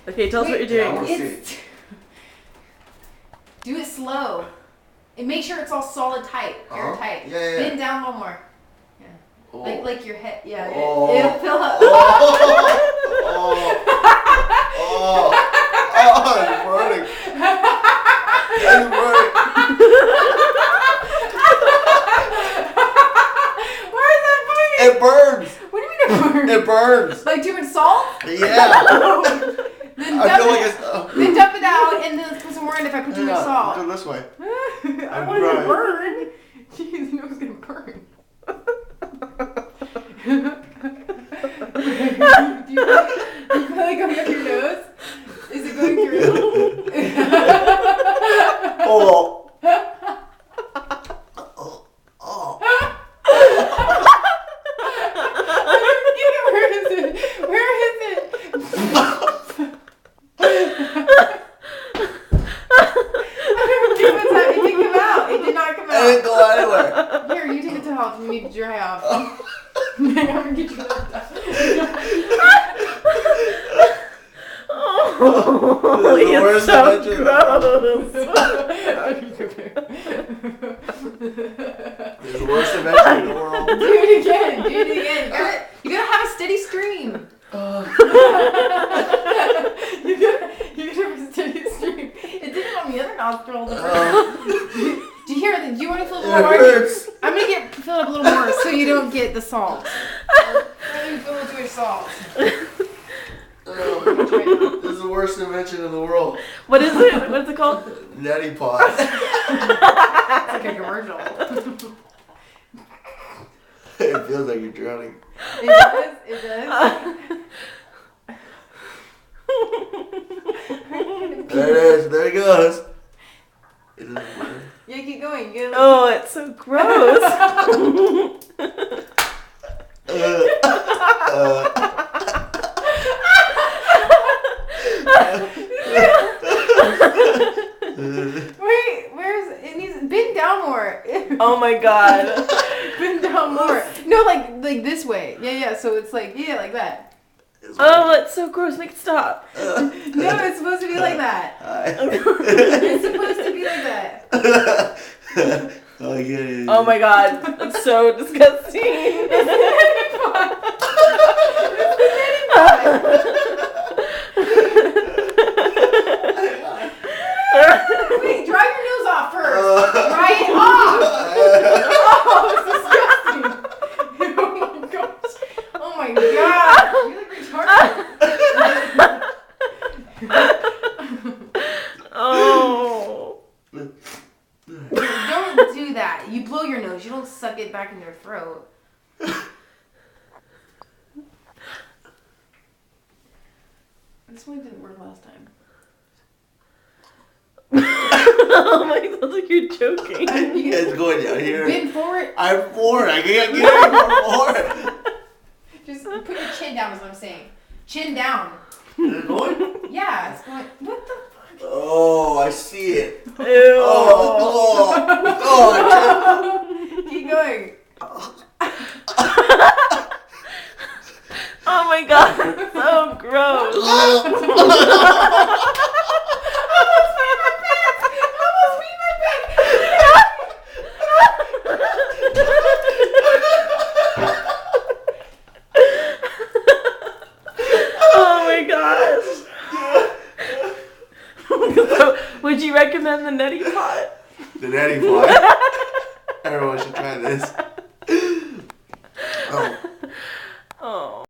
Okay, tell us what you're doing. I wanna see. Do it slow. And make sure it's all solid tight, airtight. Yeah. Bend down a little more. Yeah. Oh. Like your head. Yeah. Oh. It'll fill up. It's burning. It's burning. Why is that burning? It burns. What do you mean it burns? It burns. Like doing salt? Yeah. Then I feel like it's. Then dump it out and then put some more in if I put too much Go salt. this way. I I'm want it to dry. burn. Jeez, you know it's gonna burn. Do you feel like going up your nose? Is it going through? Oh. Where is it? Where is it? It didn't come out. It did not come It didn't out. go anywhere. Here, you take a towel if you need to dry off. I'm gonna get you that Oh, This is the it's worst so invention in the It's the worst invention in the world. Do it again. Do it again. You gotta have a steady stream. you gotta have a steady stream. It did it on the other nostril. Do you hear it? Do you want to fill it a little more? It hurts. I'm gonna fill it up a little more so you don't get the salt. Let me fill it with salt. This is the worst invention in the world. What is it? What's it called? Neti pot. It's like a commercial. It feels like you're drowning. It does. It does. There it is. There it goes. It doesn't burn. Yeah, keep going. Get Oh, it's so gross. Wait, where's it? Needs bend down more. Oh my god. Bend down more. No, like this way. Yeah. So it's like like that. Oh, it's so gross. Make it stop. No, it's supposed to be like that. It's supposed to be like that. Oh, I get it. Oh my god. That's so disgusting. Wait, dry your nose off first. Dry it off. Oh, it's disgusting. Oh my gosh. Oh my god. You look retarded. Oh. Don't do that. You blow your nose. You don't suck it back in your throat. This one didn't work last time. Oh my god, sounds like you're joking. It's going down here. Bend forward. I'm forward. I can't get any more forward. Just put your chin down is what I'm saying. Chin down. Is it going? Yeah, it's going. What the fuck? Oh, I see it. Ew. Oh, Keep going. Oh my god, that's so gross. Oh my gosh. So, would you recommend the neti pot? The neti pot. Everyone should try this.